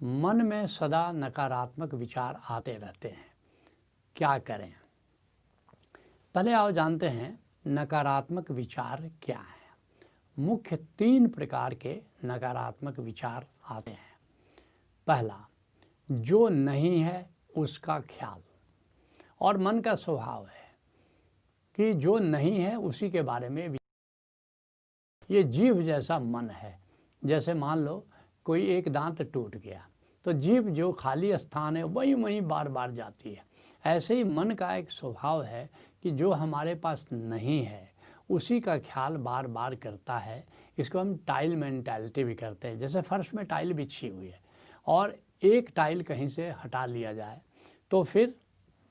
मन में सदा नकारात्मक विचार आते रहते हैं, क्या करें? पहले आओ जानते हैं नकारात्मक विचार क्या है। मुख्य 3 प्रकार के नकारात्मक विचार आते हैं। पहला, जो नहीं है उसका ख्याल। और मन का स्वभाव है कि जो नहीं है उसी के बारे में ये जीभ जैसा मन है। जैसे मान लो कोई एक दांत टूट गया तो जीभ जो खाली स्थान है वही वहीं बार बार जाती है। ऐसे ही मन का एक स्वभाव है कि जो हमारे पास नहीं है उसी का ख्याल बार बार करता है। इसको हम टाइल मेंटालिटी भी करते हैं। जैसे फर्श में टाइल बिछी हुई है और एक टाइल कहीं से हटा लिया जाए तो फिर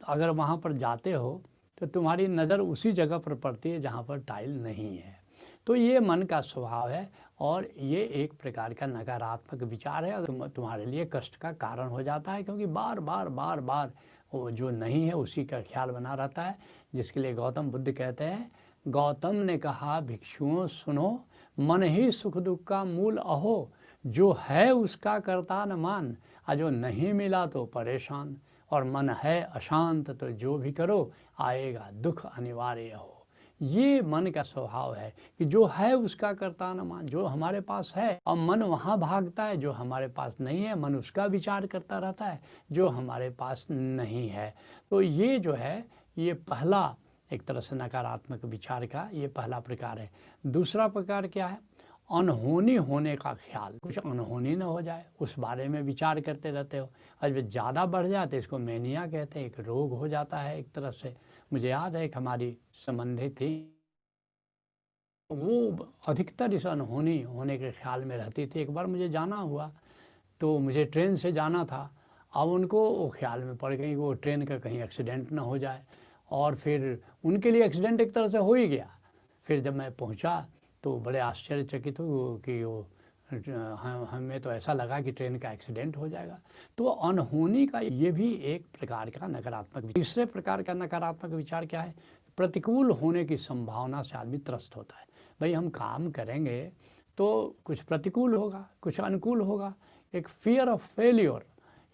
अगर वहाँ पर जाते हो तो तुम्हारी नज़र उसी जगह पर पड़ती है जहाँ पर टाइल नहीं है। तो ये मन का स्वभाव है और ये एक प्रकार का नकारात्मक विचार है। तुम्हारे लिए कष्ट का कारण हो जाता है क्योंकि बार बार वो जो नहीं है उसी का ख्याल बना रहता है। जिसके लिए गौतम बुद्ध कहते हैं, गौतम ने कहा भिक्षुओं सुनो, मन ही सुख दुख का मूल अहो, जो है उसका करता न मान, और जो नहीं मिला तो परेशान, और मन है अशांत तो जो भी करो आएगा दुख अनिवार्य हो। ये मन का स्वभाव है कि जो है उसका करता न मान। जो हमारे पास है और मन वहाँ भागता है, जो हमारे पास नहीं है मन उसका विचार करता रहता है जो हमारे पास नहीं है। तो ये जो है ये पहला एक तरह से नकारात्मक विचार का ये पहला प्रकार है। दूसरा प्रकार क्या है? अनहोनी होने का ख्याल, कुछ अनहोनी न हो जाए उस बारे में विचार करते रहते हो। और जब ज़्यादा बढ़ जाए तो इसको मेनिया कहते हैं, एक रोग हो जाता है एक तरह से। मुझे याद है एक हमारी संबंधी थी, वो अधिकतर इस अनहोनी होने के ख्याल में रहती थी। एक बार मुझे जाना हुआ तो मुझे ट्रेन से जाना था। अब उनको वो ख्याल में पड़ गई कि वो ट्रेन का कहीं एक्सीडेंट ना हो जाए, और फिर उनके लिए एक्सीडेंट एक तरह से हो ही गया। फिर जब मैं पहुंचा तो बड़े आश्चर्यचकित हुए कि वो हमें तो ऐसा लगा कि ट्रेन का एक्सीडेंट हो जाएगा। तो अनहोनी का ये भी एक प्रकार का नकारात्मक। तीसरे प्रकार का नकारात्मक विचार क्या है? प्रतिकूल होने की संभावना से आदमी त्रस्त होता है। भाई हम काम करेंगे तो कुछ प्रतिकूल होगा, कुछ अनुकूल होगा। एक फियर ऑफ फेल्योर,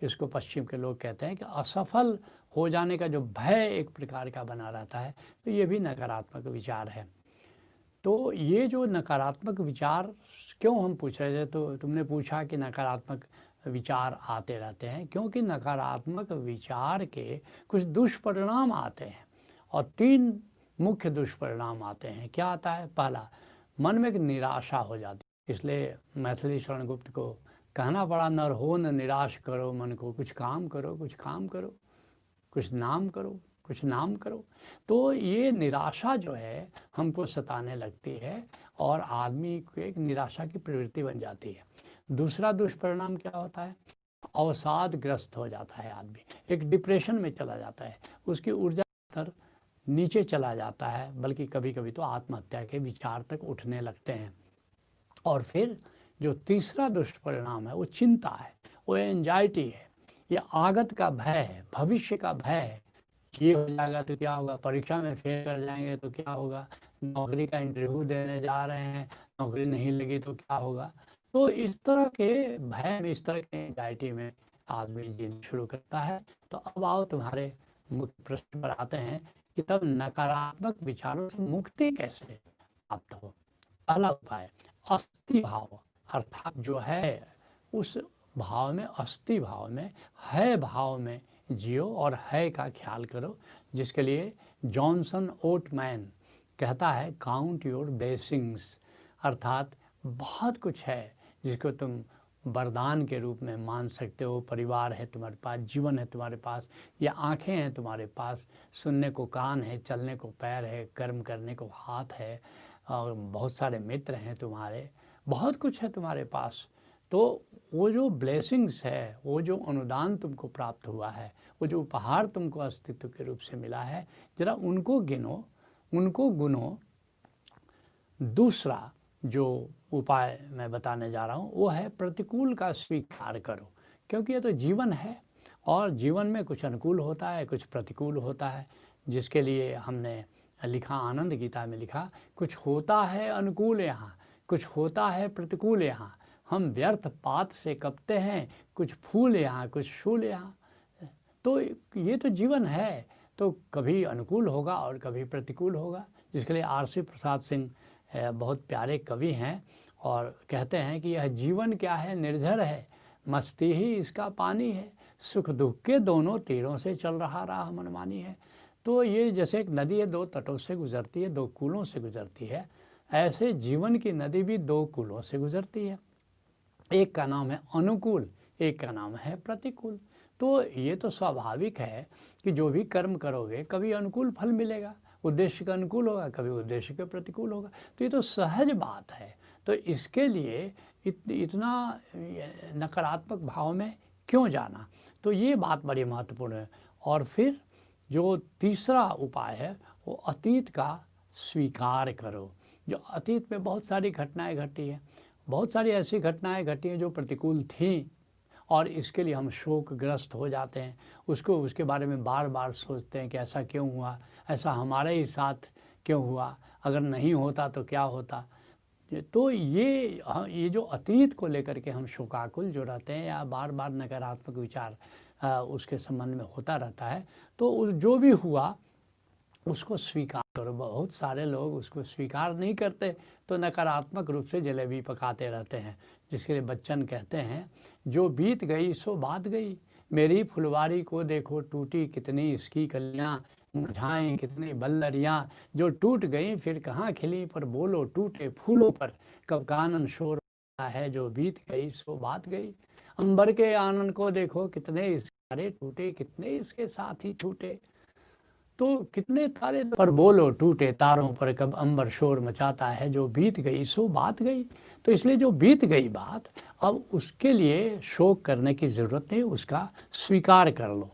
इसको पश्चिम के लोग कहते हैं कि असफल हो जाने का जो भय एक प्रकार का बना रहता है, तो ये भी नकारात्मक विचार है। तो ये जो नकारात्मक विचार क्यों हम पूछ रहे थे, तो तुमने पूछा कि नकारात्मक विचार आते रहते हैं क्योंकि नकारात्मक विचार के कुछ दुष्परिणाम आते हैं। और 3 मुख्य दुष्परिणाम आते हैं। क्या आता है? पहला, मन में एक निराशा हो जाती है। इसलिए मैथिली शरण गुप्त को कहना पड़ा, नर हो न निराश करो मन को, कुछ काम करो, कुछ काम करो, कुछ नाम करो, कुछ नाम करो। तो ये निराशा जो है हमको सताने लगती है और आदमी को एक निराशा की प्रवृत्ति बन जाती है। दूसरा दुष्परिणाम क्या होता है? अवसादग्रस्त हो जाता है आदमी, एक डिप्रेशन में चला जाता है, उसकी ऊर्जा स्तर नीचे चला जाता है, बल्कि कभी कभी तो आत्महत्या के विचार तक उठने लगते हैं। और फिर जो तीसरा दुष्परिणाम है वो चिंता है, वो एंजाइटी है, ये आगत का भय है, भविष्य का भय है। ये हो जाएगा तो क्या होगा, परीक्षा में फेल कर जाएंगे तो क्या होगा, नौकरी का इंटरव्यू देने जा रहे हैं, नौकरी नहीं लगी तो क्या होगा। तो इस तरह के भय में, इस तरह के एंजाइटी में आदमी जीना शुरू करता है। तो अब आओ तुम्हारे मुख्य प्रश्न पर आते हैं कि तब नकारात्मक विचारों से मुक्ति कैसे प्राप्त हो। पहला उपाय अस्थि भाव, अर्थात जो है उस भाव में, अस्थि भाव में, है भाव में जियो और है का ख्याल करो। जिसके लिए जॉनसन ओटमैन कहता है काउंट योर ब्लेसिंग्स, अर्थात बहुत कुछ है जिसको तुम वरदान के रूप में मान सकते हो। परिवार है तुम्हारे पास, जीवन है तुम्हारे पास, या आँखें हैं तुम्हारे पास, सुनने को कान है, चलने को पैर है, कर्म करने को हाथ है, और बहुत सारे मित्र हैं तुम्हारे, बहुत कुछ है तुम्हारे पास। तो वो जो ब्लेसिंग्स है, वो जो अनुदान तुमको प्राप्त हुआ है, वो जो उपहार तुमको अस्तित्व के रूप से मिला है, जरा उनको गिनो, उनको गुनो। दूसरा जो उपाय मैं बताने जा रहा हूँ वो है प्रतिकूल का स्वीकार करो, क्योंकि ये तो जीवन है और जीवन में कुछ अनुकूल होता है, कुछ प्रतिकूल होता है। जिसके लिए हमने लिखा, आनंद गीता में लिखा, कुछ होता है अनुकूल यहाँ, कुछ होता है प्रतिकूल यहाँ, हम व्यर्थ पात से कपते हैं, कुछ फूल यहाँ कुछ शूल यहाँ। तो ये तो जीवन है, तो कभी अनुकूल होगा और कभी प्रतिकूल होगा, जिसके लिए आर.सी. प्रसाद सिंह बहुत प्यारे कवि हैं और कहते हैं कि यह जीवन क्या है, निर्झर है, मस्ती ही इसका पानी है, सुख दुख के दोनों तीरों से चल रहा राह मनमानी है। तो ये जैसे एक नदी है, दो तटों से गुजरती है, दो कूलों से गुजरती है, ऐसे जीवन की नदी भी दो कूलों से गुजरती है। एक का नाम है अनुकूल, एक का नाम है प्रतिकूल। तो ये तो स्वाभाविक है कि जो भी कर्म करोगे कभी अनुकूल फल मिलेगा, उद्देश्य का अनुकूल होगा, कभी उद्देश्य के प्रतिकूल होगा। तो ये तो सहज बात है। तो इसके लिए इतना नकारात्मक भाव में क्यों जाना, तो ये बात बड़ी महत्वपूर्ण है। और फिर जो तीसरा उपाय है वो अतीत का स्वीकार करो। जो अतीत में बहुत सारी घटनाएं घटी हैं, बहुत सारी ऐसी घटनाएं घटी हैं जो प्रतिकूल थीं और इसके लिए हम शोकग्रस्त हो जाते हैं, उसके बारे में बार बार सोचते हैं कि ऐसा क्यों हुआ, ऐसा हमारे ही साथ क्यों हुआ, अगर नहीं होता तो क्या होता। तो ये जो अतीत को लेकर के हम शोकाकुल जो रहते हैं या बार बार नकारात्मक विचार उसके संबंध में होता रहता है, तो जो भी हुआ उसको स्वीकार करो। बहुत सारे लोग उसको स्वीकार नहीं करते तो नकारात्मक रूप से जलेबी पकाते रहते हैं, जिसके लिए बच्चन कहते हैं, जो बीत गई सो बात गई, मेरी फुलवारी को देखो टूटी कितनी इसकी कलियाँ, मुरझाएं कितनी बल्लरियाँ, जो टूट गई फिर कहाँ खिली, पर बोलो टूटे फूलों पर कब कानन शोर है, जो बीत गई सो बात गई। अंबर के आनंद को देखो कितने इसके तारे टूटे, कितने इसके साथी छूटे। तो कितने तारे पर बोलो टूटे तारों पर कब अंबर शोर मचाता है, जो बीत गई सो बात गई। तो इसलिए जो बीत गई बात, अब उसके लिए शोक करने की ज़रूरत नहीं, उसका स्वीकार कर लो।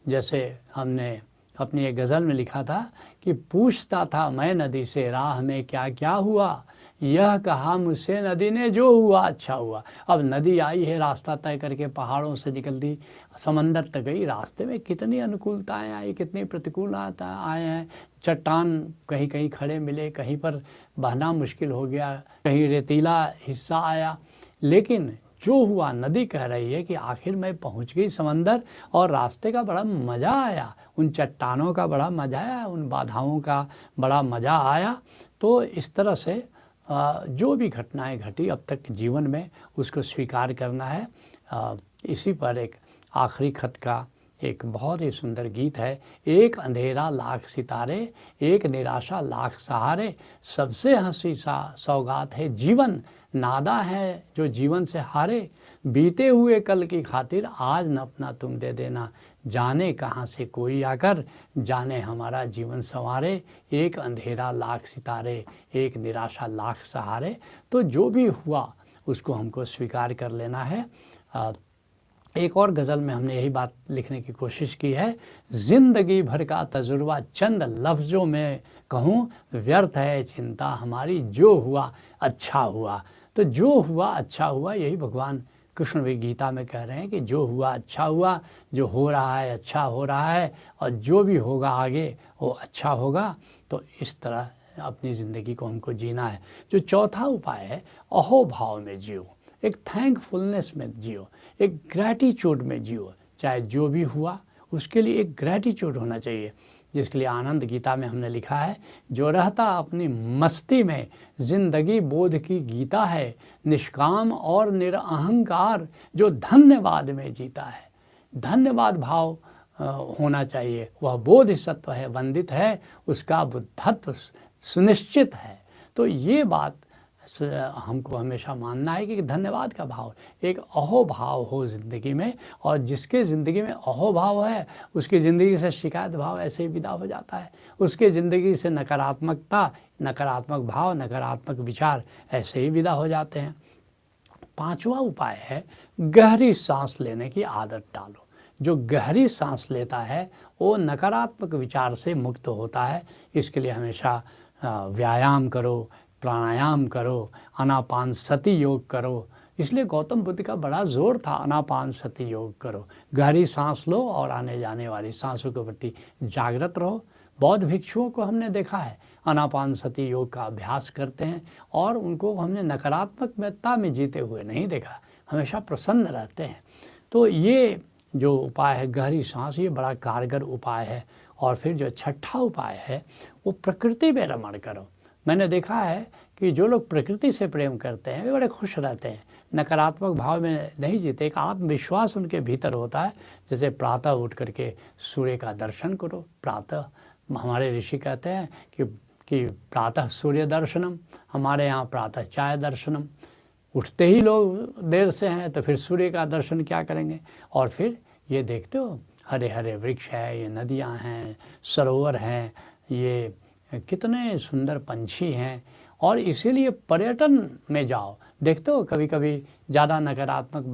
जैसे हमने अपनी एक गज़ल में लिखा था कि पूछता था मैं नदी से राह में क्या क्या हुआ, यह कहा मुझसे नदी ने जो हुआ अच्छा हुआ। अब नदी आई है, रास्ता तय करके पहाड़ों से निकलती समंदर तक गई, रास्ते में कितनी अनुकूलताएं आई, कितनी प्रतिकूलता आए हैं। चट्टान कहीं कहीं खड़े मिले, कहीं पर बहना मुश्किल हो गया, कहीं रेतीला हिस्सा आया, लेकिन जो हुआ, नदी कह रही है कि आखिर मैं पहुंच गई समंदर और रास्ते का बड़ा मज़ा आया, उन चट्टानों का बड़ा मज़ा आया, उन बाधाओं का बड़ा मज़ा आया। तो इस तरह से जो भी घटनाएं घटी अब तक जीवन में, उसको स्वीकार करना है। इसी पर एक आखिरी खत का एक बहुत ही सुंदर गीत है, एक अंधेरा लाख सितारे, एक निराशा लाख सहारे, सबसे हंसी सा सौगात है जीवन, नादा है जो जीवन से हारे, बीते हुए कल की खातिर आज न अपना तुम दे देना, जाने कहाँ से कोई आकर जाने हमारा जीवन संवारे, एक अंधेरा लाख सितारे, एक निराशा लाख सहारे। तो जो भी हुआ उसको हमको स्वीकार कर लेना है। एक और गज़ल में हमने यही बात लिखने की कोशिश की है, ज़िंदगी भर का तजुर्बा चंद लफ्ज़ों में कहूँ, व्यर्थ है चिंता हमारी जो हुआ अच्छा हुआ। तो जो हुआ अच्छा हुआ, यही भगवान कृष्ण भी गीता में कह रहे हैं कि जो हुआ अच्छा हुआ, जो हो रहा है अच्छा हो रहा है, और जो भी होगा आगे वो अच्छा होगा। तो इस तरह अपनी ज़िंदगी को हमको जीना है। जो चौथा उपाय है, अहोभाव में जियो, एक थैंकफुलनेस में जियो, एक ग्रैटिट्यूड में जियो। चाहे जो भी हुआ उसके लिए एक ग्रैटिट्यूड होना चाहिए, जिसके लिए आनंद गीता में हमने लिखा है, जो रहता अपनी मस्ती में जिंदगी बोध की गीता है, निष्काम और निरअहंकार जो धन्यवाद में जीता है। धन्यवाद भाव होना चाहिए, वह बोध सत्व है, वंदित है, उसका बुद्धत्व सुनिश्चित है। तो ये बात हमको हमेशा मानना है कि धन्यवाद का भाव, एक अहोभाव हो ज़िंदगी में, और जिसके ज़िंदगी में अहोभाव है उसकी ज़िंदगी से शिकायत भाव ऐसे ही विदा हो जाता है, उसके ज़िंदगी से नकारात्मकता, नकारात्मक भाव, नकारात्मक विचार ऐसे ही विदा हो जाते हैं। पांचवा उपाय है, गहरी सांस लेने की आदत डालो। जो गहरी सांस लेता है वो नकारात्मक विचार से मुक्त होता है। इसके लिए हमेशा व्यायाम करो, प्राणायाम करो, आनापानसति योग करो। इसलिए गौतम बुद्ध का बड़ा जोर था, आनापानसति योग करो, गहरी सांस लो और आने जाने वाली सांसों के प्रति जागृत रहो। बौद्ध भिक्षुओं को हमने देखा है आनापानसति योग का अभ्यास करते हैं और उनको हमने नकारात्मकता में जीते हुए नहीं देखा, हमेशा प्रसन्न रहते हैं। तो ये जो उपाय है गहरी सांस, ये बड़ा कारगर उपाय है। और फिर जो छठा उपाय है वो प्रकृति में रमण करो। मैंने देखा है कि जो लोग प्रकृति से प्रेम करते हैं वे बड़े खुश रहते हैं, नकारात्मक भाव में नहीं जीते। एक आत्मविश्वास उनके भीतर होता है। जैसे प्रातः उठ करके सूर्य का दर्शन करो। प्रातः हमारे ऋषि कहते हैं कि प्रातः सूर्य दर्शनम, हमारे यहाँ प्रातः चाय दर्शनम। उठते ही लोग देर से हैं तो फिर सूर्य का दर्शन क्या करेंगे। और फिर ये देखते हो हरे हरे वृक्ष है, ये नदियाँ हैं, सरोवर हैं, ये कितने सुंदर पंछी हैं। और इसीलिए पर्यटन में जाओ, देखते हो कभी कभी ज़्यादा नकारात्मकता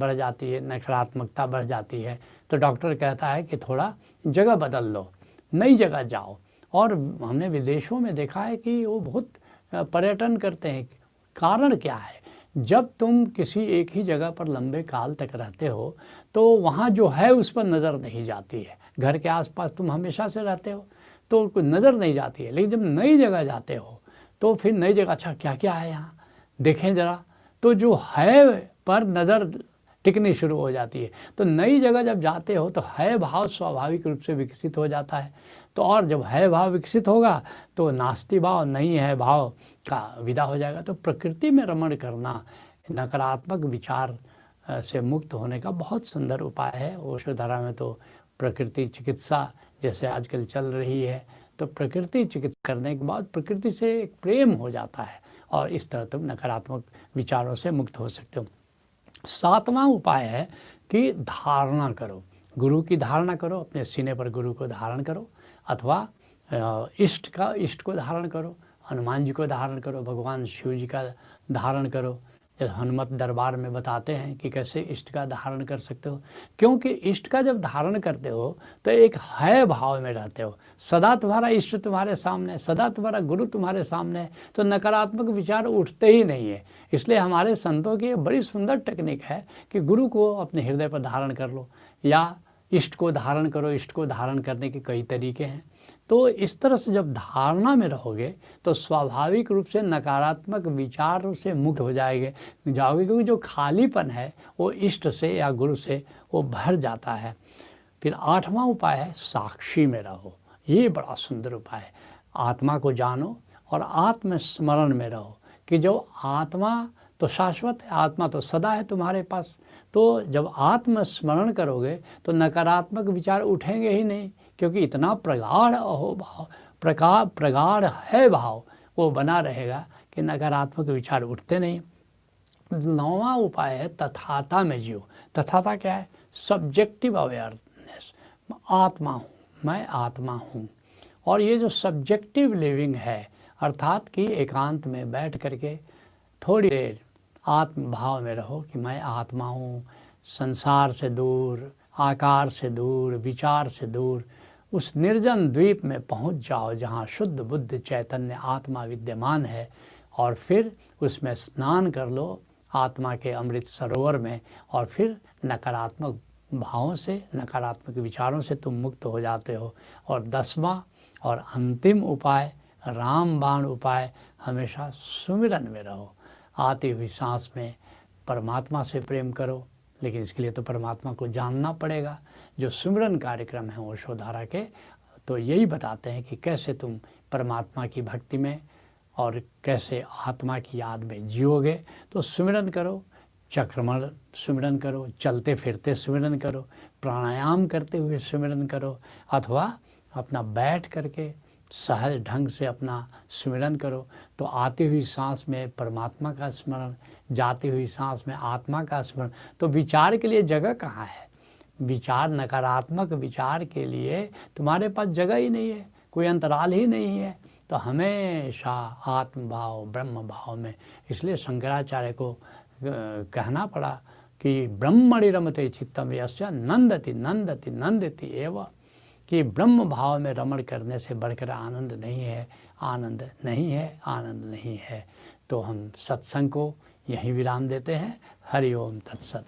बढ़ जाती है तो डॉक्टर कहता है कि थोड़ा जगह बदल लो, नई जगह जाओ। और हमने विदेशों में देखा है कि वो बहुत पर्यटन करते हैं। कारण क्या है, जब तुम किसी एक ही जगह पर लंबे काल तक रहते हो तो वहाँ जो है उस पर नज़र नहीं जाती है। घर के आसपास तुम हमेशा से रहते हो तो नज़र नहीं जाती है, लेकिन जब नई जगह जाते हो तो फिर नई जगह, अच्छा क्या क्या है यहाँ, देखें ज़रा, तो जो है पर नज़र टिकनी शुरू हो जाती है। तो नई जगह जब जाते हो तो है भाव स्वाभाविक रूप से विकसित हो जाता है। तो और जब है भाव विकसित होगा तो नास्ति भाव, नहीं है भाव का विदा हो जाएगा। तो प्रकृति में रमण करना नकारात्मक विचार से मुक्त होने का बहुत सुंदर उपाय है। ओशोधरा में तो प्रकृति चिकित्सा जैसे आजकल चल रही है, तो प्रकृति चिकित्सा करने के बाद प्रकृति से एक प्रेम हो जाता है और इस तरह तुम नकारात्मक विचारों से मुक्त हो सकते हो। सातवां उपाय है कि धारणा करो, गुरु की धारणा करो, अपने सीने पर गुरु को धारण करो, अथवा इष्ट को धारण करो, हनुमान जी को धारण करो, भगवान शिव जी का धारण करो। जैसे हनुमत दरबार में बताते हैं कि कैसे इष्ट का धारण कर सकते हो, क्योंकि इष्ट का जब धारण करते हो तो एक है भाव में रहते हो। सदा तुम्हारा इष्ट तुम्हारे सामने, सदा तुम्हारा गुरु तुम्हारे सामने, तो नकारात्मक विचार उठते ही नहीं है। इसलिए हमारे संतों की बड़ी सुंदर टेक्निक है कि गुरु को अपने हृदय पर धारण कर लो या इष्ट को धारण करो। इष्ट को धारण करने के कई तरीके हैं। तो इस तरह से जब धारणा में रहोगे तो स्वाभाविक रूप से नकारात्मक विचारों से मुक्त हो जाओगे, क्योंकि जो खालीपन है वो इष्ट से या गुरु से वो भर जाता है। फिर आठवां उपाय है साक्षी में रहो। ये बड़ा सुंदर उपाय है। आत्मा को जानो और आत्मस्मरण में रहो कि जो आत्मा तो शाश्वत है, आत्मा तो सदा है तुम्हारे पास। तो जब आत्मस्मरण करोगे तो नकारात्मक विचार उठेंगे ही नहीं, क्योंकि इतना प्रगाढ़ अहोभाव प्रगाढ़ है भाव वो बना रहेगा कि नकारात्मक विचार उठते नहीं। नौवां उपाय है तथाता में जियो। तथाता क्या है? Subjective awareness. आत्मा हूँ, मैं आत्मा हूँ। और ये जो सब्जेक्टिव लिविंग है, अर्थात कि एकांत में बैठ करके थोड़ी देर आत्म भाव में रहो कि मैं आत्मा हूँ, संसार से दूर, आकार से दूर, विचार से दूर, उस निर्जन द्वीप में पहुँच जाओ जहाँ शुद्ध बुद्ध चैतन्य आत्मा विद्यमान है। और फिर उसमें स्नान कर लो आत्मा के अमृत सरोवर में, और फिर नकारात्मक भावों से, नकारात्मक विचारों से तुम मुक्त हो जाते हो। और 10वां और अंतिम उपाय, रामबाण उपाय, हमेशा सुमिरन में रहो। आती हुई सांस में परमात्मा से प्रेम करो, लेकिन इसके लिए तो परमात्मा को जानना पड़ेगा। जो सुमिरन कार्यक्रम है ओशोधारा के, तो यही बताते हैं कि कैसे तुम परमात्मा की भक्ति में और कैसे आत्मा की याद में जियोगे। तो सुमिरन करो, चक्रमण सुमिरन करो, चलते फिरते सुमिरन करो, प्राणायाम करते हुए सुमिरन करो, अथवा अपना बैठ करके सहज ढंग से अपना सुमिरन करो। तो आती हुई सांस में परमात्मा का स्मरण, जाती हुई सांस में आत्मा का स्मरण। तो विचार के लिए जगह कहाँ है? विचार, नकारात्मक विचार के लिए तुम्हारे पास जगह ही नहीं है, कोई अंतराल ही नहीं है। तो हमेशा आत्म भाव, ब्रह्म भाव में। इसलिए शंकराचार्य को कहना पड़ा कि ब्रह्मणि रमते चित्तम यस्य नंदति नंदति नंदति एव, कि ब्रह्म भाव में रमण करने से बढ़कर आनंद नहीं है, आनंद नहीं है, आनंद नहीं है। तो हम सत्संग को यहीं विराम देते हैं। हरि ओम तत्सत।